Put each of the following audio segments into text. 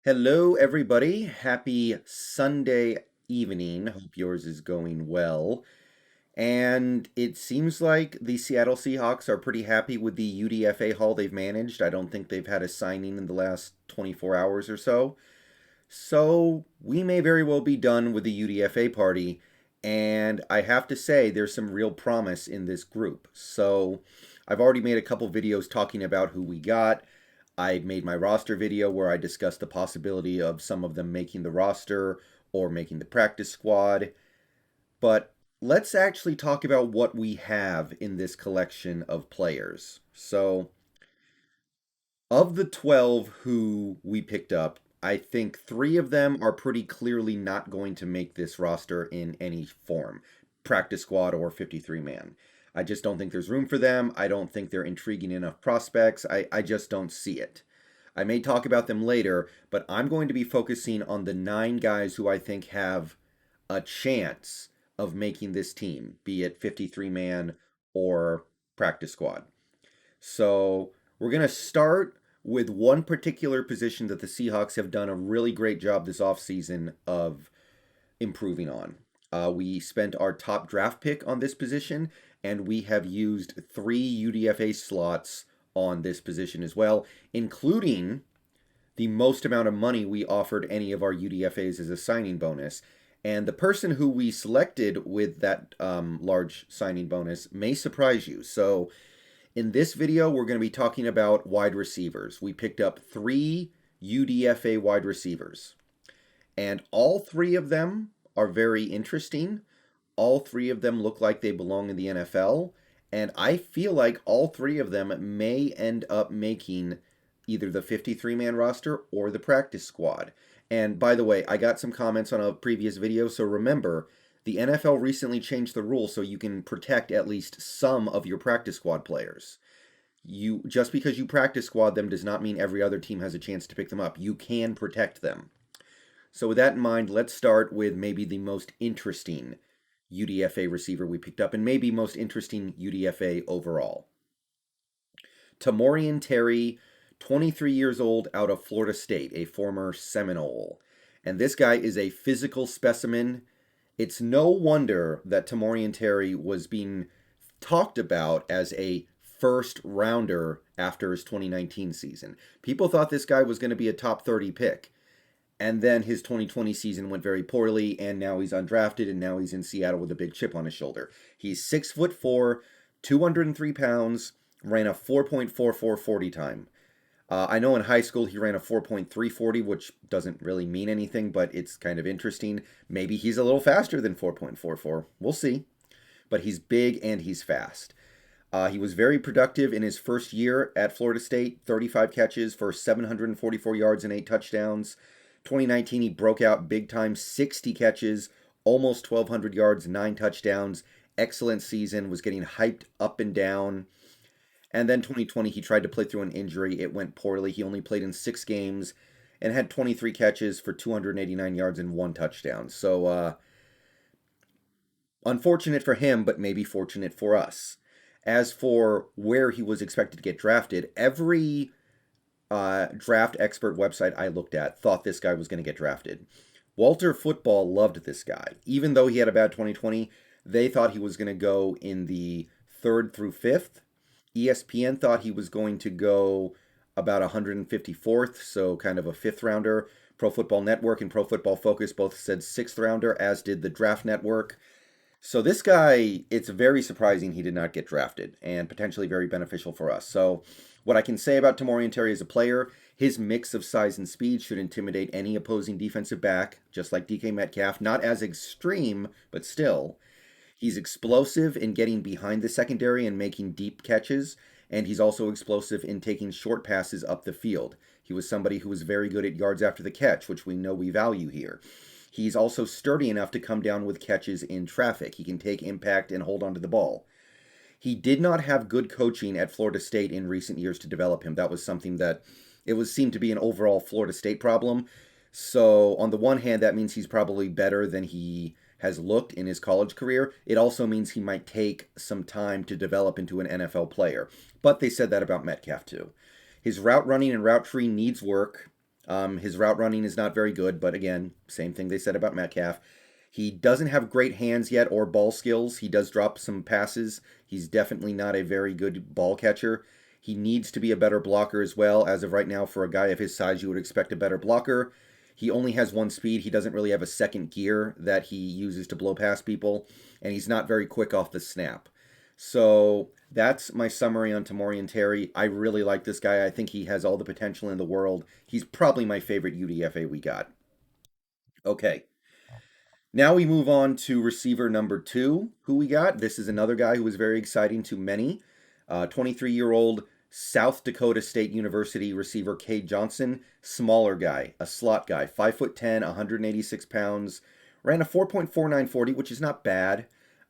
Hello, everybody. Happy Sunday evening. Hope yours is going well. And it seems like the Seattle Seahawks are pretty happy with the UDFA haul they've managed. I don't think they've had a signing in the last 24 hours or so. So we may very well be done with the UDFA party. And I have to say, there's some real promise in this group. So I've already made a couple videos talking about who we got. I made my roster video where I discussed the possibility of some of them making the roster or making the practice squad. But let's actually talk about what we have in this collection of players. So, of the 12 who we picked up, I think three of them are pretty clearly not going to make this roster in any form, practice squad or 53 man. I just don't think there's room for them. I don't think they're intriguing enough prospects. I just don't see it. I may talk about them later, but I'm going to be focusing on the nine guys who I think have a chance of making this team, be it 53 man or practice squad. So we're going to start with one particular position that the Seahawks have done a really great job this offseason of improving on. We spent our top draft pick on this position, and we have used three UDFA slots on this position as well, including the most amount of money we offered any of our UDFAs as a signing bonus. And the person who we selected with that large signing bonus may surprise you. So, in this video, we're going to be talking about wide receivers. We picked up three UDFA wide receivers, and all three of them are very interesting. All three of them look like they belong in the NFL, and I feel like all three of them may end up making either the 53 man roster or the practice squad. And by the way, I got some comments on a previous video, so remember, the NFL recently changed the rule so you can protect at least some of your practice squad players. You just because you practice squad them does not mean every other team has a chance to pick them up. You can protect them. So with that in mind, let's start with maybe the most interesting UDFA receiver we picked up and maybe most interesting UDFA overall. Tamorrion Terry, 23 years old, out of Florida State, a former Seminole. And this guy is a physical specimen. It's no wonder that Tamorrion Terry was being talked about as a first rounder after his 2019 season. People thought this guy was going to be a top 30 pick. And then his 2020 season went very poorly, and now he's undrafted, and now he's in Seattle with a big chip on his shoulder. He's 6'4", 203 pounds, ran a 4.44 40 time. I know in high school he ran a 4.340, which doesn't really mean anything, but it's kind of interesting. Maybe he's a little faster than 4.44. We'll see. But he's big and he's fast. He was very productive in his first year at Florida State, 35 catches for 744 yards and 8 touchdowns. 2019, he broke out big time, 60 catches, almost 1,200 yards, 9 touchdowns. Excellent season, was getting hyped up and down. And then 2020, he tried to play through an injury. It went poorly. He only played in 6 games and had 23 catches for 289 yards and 1 touchdown. So, unfortunate for him, but maybe fortunate for us. As for where he was expected to get drafted, every draft expert website I looked at thought this guy was going to get drafted. Walter Football loved this guy. Even though he had a bad 2020, they thought he was going to go in the 3rd through 5th. ESPN thought he was going to go about 154th, so kind of a 5th rounder. Pro Football Network and Pro Football Focus both said 6th rounder, as did the Draft Network. So this guy, it's very surprising he did not get drafted and potentially very beneficial for us. So what I can say about Tamorrion Terry as a player, his mix of size and speed should intimidate any opposing defensive back, just like DK Metcalf. Not as extreme, but still. He's explosive in getting behind the secondary and making deep catches, and he's also explosive in taking short passes up the field. He was somebody who was very good at yards after the catch, which we know we value here. He's also sturdy enough to come down with catches in traffic. He can take impact and hold onto the ball. He did not have good coaching at Florida State in recent years to develop him. That was something that seemed to be an overall Florida State problem. So on the one hand, that means he's probably better than he has looked in his college career. It also means he might take some time to develop into an NFL player. But they said that about Metcalf too. His route running and route tree needs work. His route running is not very good, but again, same thing they said about Metcalf. He doesn't have great hands yet or ball skills. He does drop some passes. He's definitely not a very good ball catcher. He needs to be a better blocker as well. As of right now, for a guy of his size, you would expect a better blocker. He only has one speed. He doesn't really have a second gear that he uses to blow past people, and he's not very quick off the snap. So that's my summary on Tamorrion Terry. I really like this guy. I think he has all the potential in the world. He's probably my favorite UDFA we got. Okay, now we move on to receiver number two, who we got. This is another guy who was very exciting to many. 23-year-old South Dakota State University receiver Cade Johnson, smaller guy, a slot guy, 5'10", 186 pounds, ran a 4.4940, which is not bad.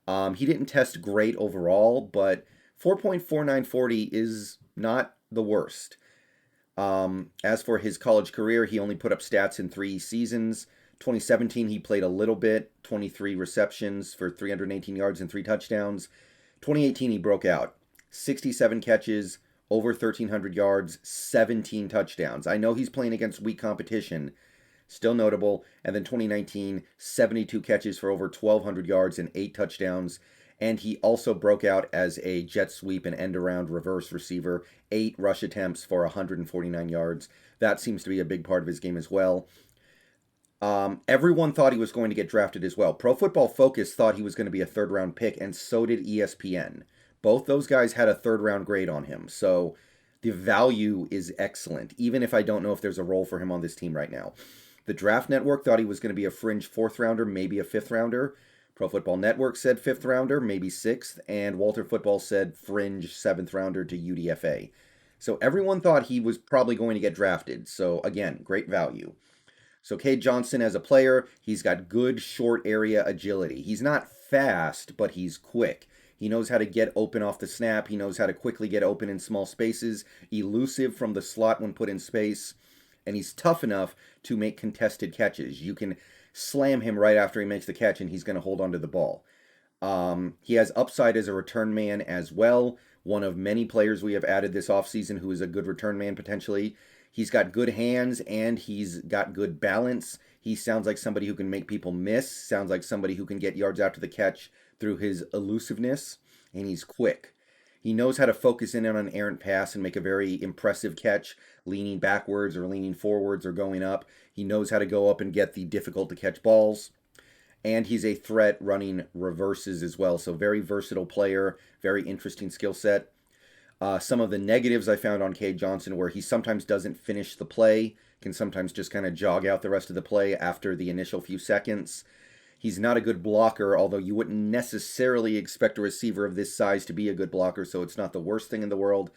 He didn't test great overall, but 4.4940 is not the worst. As for his college career, he only put up stats in 3 seasons. 2017, he played a little bit, 23 receptions for 318 yards and 3 touchdowns. 2018, he broke out, 67 catches, over 1,300 yards, 17 touchdowns. I know he's playing against weak competition, still notable. And then 2019, 72 catches for over 1,200 yards and 8 touchdowns. And he also broke out as a jet sweep and end around reverse receiver, 8 rush attempts for 149 yards. That seems to be a big part of his game as well. Everyone thought he was going to get drafted as well. Pro Football Focus thought he was going to be a third-round pick, and so did ESPN. Both those guys had a third-round grade on him, so the value is excellent, even if I don't know if there's a role for him on this team right now. The Draft Network thought he was going to be a fringe fourth-rounder, maybe a fifth-rounder. Pro Football Network said fifth-rounder, maybe sixth, and Walter Football said fringe seventh-rounder to UDFA. So everyone thought he was probably going to get drafted, so again, great value. So Cade Johnson as a player, he's got good short area agility. He's not fast, but he's quick. He knows how to get open off the snap. He knows how to quickly get open in small spaces, elusive from the slot when put in space, and he's tough enough to make contested catches. You can slam him right after he makes the catch, and he's going to hold onto the ball. He has upside as a return man as well. One of many players we have added this offseason who is a good return man potentially. He's got good hands and he's got good balance. He sounds like somebody who can make people miss, sounds like somebody who can get yards after the catch through his elusiveness, and he's quick. He knows how to focus in on an errant pass and make a very impressive catch, leaning backwards or leaning forwards or going up. He knows how to go up and get the difficult to catch balls. And he's a threat running reverses as well. So very versatile player, very interesting skill set. Some of the negatives I found on Cade Johnson were he sometimes doesn't finish the play, can sometimes just kind of jog out the rest of the play after the initial few seconds. He's not a good blocker, although you wouldn't necessarily expect a receiver of this size to be a good blocker, so it's not the worst thing in the world.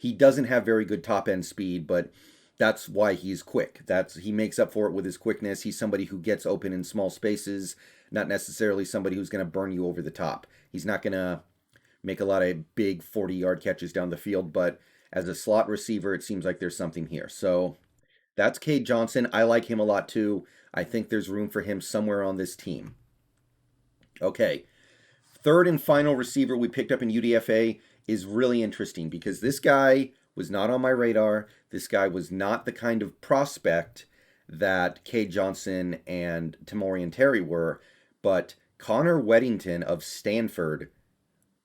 He doesn't have very good top-end speed, but that's why he's quick. He makes up for it with his quickness. He's somebody who gets open in small spaces, not necessarily somebody who's going to burn you over the top. He's not going to make a lot of big 40-yard catches down the field, but as a slot receiver, it seems like there's something here. So that's Cade Johnson. I like him a lot too. I think there's room for him somewhere on this team. Okay, third and final receiver we picked up in UDFA is really interesting because this guy was not on my radar. This guy was not the kind of prospect that Cade Johnson and Tamorrion Terry were, but Connor Wedington of Stanford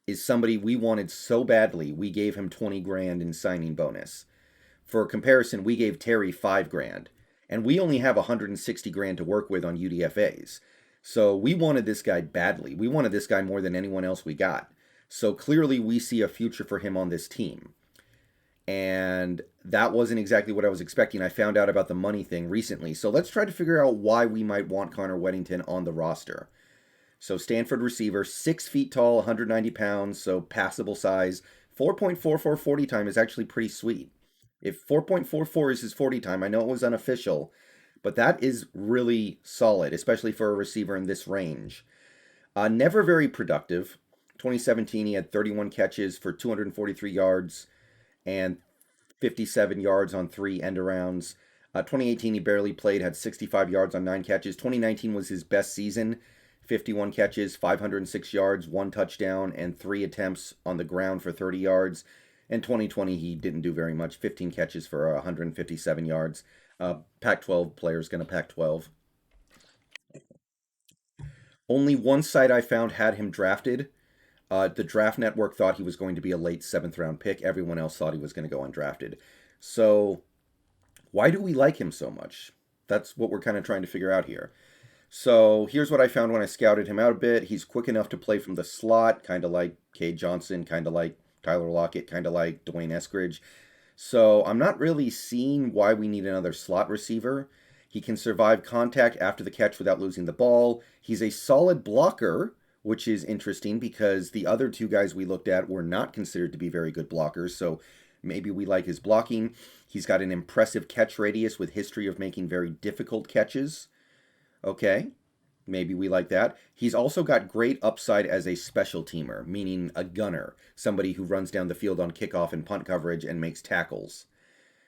is somebody we wanted so badly, we gave him 20 grand in signing bonus. For comparison, we gave Terry 5 grand, and we only have 160 grand to work with on UDFAs. So we wanted this guy badly. We wanted this guy more than anyone else we got. So clearly we see a future for him on this team. And that wasn't exactly what I was expecting. I found out about the money thing recently. So let's try to figure out why we might want Connor Wedington on the roster. So Stanford receiver, 6 feet tall, 190 pounds, so passable size. 4.44 40 time is actually pretty sweet. If 4.44 is his 40 time, I know it was unofficial, but that is really solid, especially for a receiver in this range. Never very productive. 2017, he had 31 catches for 243 yards and 57 yards on 3 end-arounds. 2018, he barely played, had 65 yards on 9 catches. 2019 was his best season. 51 catches, 506 yards, 1 touchdown, and 3 attempts on the ground for 30 yards. In 2020, he didn't do very much, 15 catches for 157 yards. Pac-12 players going to Pac-12. Only one site I found had him drafted. The Draft Network thought he was going to be a late seventh round pick. Everyone else thought he was going to go undrafted. So why do we like him so much? That's what we're kind of trying to figure out here. So here's what I found when I scouted him out a bit. He's quick enough to play from the slot, kind of like Cade Johnson, kind of like Tyler Lockett, kind of like Dwayne Eskridge. So I'm not really seeing why we need another slot receiver. He can survive contact after the catch without losing the ball. He's a solid blocker, which is interesting because the other two guys we looked at were not considered to be very good blockers. So maybe we like his blocking. He's got an impressive catch radius with history of making very difficult catches. Okay, maybe we like that. He's also got great upside as a special teamer, meaning a gunner, somebody who runs down the field on kickoff and punt coverage and makes tackles.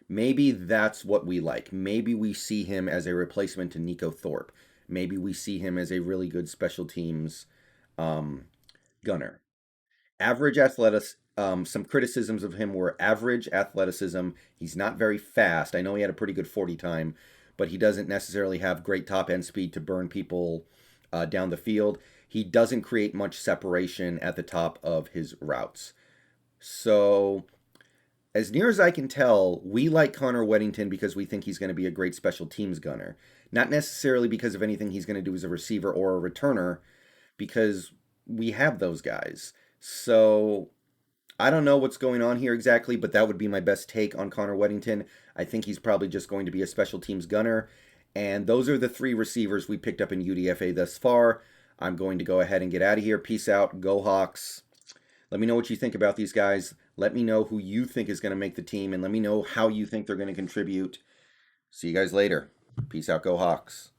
Maybe that's what we like. Maybe we see him as a replacement to Nico Thorpe. Maybe we see him as a really good special teams um, gunner. Average athletics. Some criticisms of him were average athleticism. He's not very fast. I know he had a pretty good 40 time, but he doesn't necessarily have great top end speed to burn people down the field. He doesn't create much separation at the top of his routes. So, as near as I can tell, we like Connor Wedington because we think he's going to be a great special teams gunner. Not necessarily because of anything he's going to do as a receiver or a returner, because we have those guys. So I don't know what's going on here exactly, but that would be my best take on Connor Wedington. I think he's probably just going to be a special teams gunner. And those are the three receivers we picked up in UDFA thus far. I'm going to go ahead and get out of here. Peace out. Go Hawks. Let me know what you think about these guys. Let me know who you think is going to make the team, and let me know how you think they're going to contribute. See you guys later. Peace out. Go Hawks.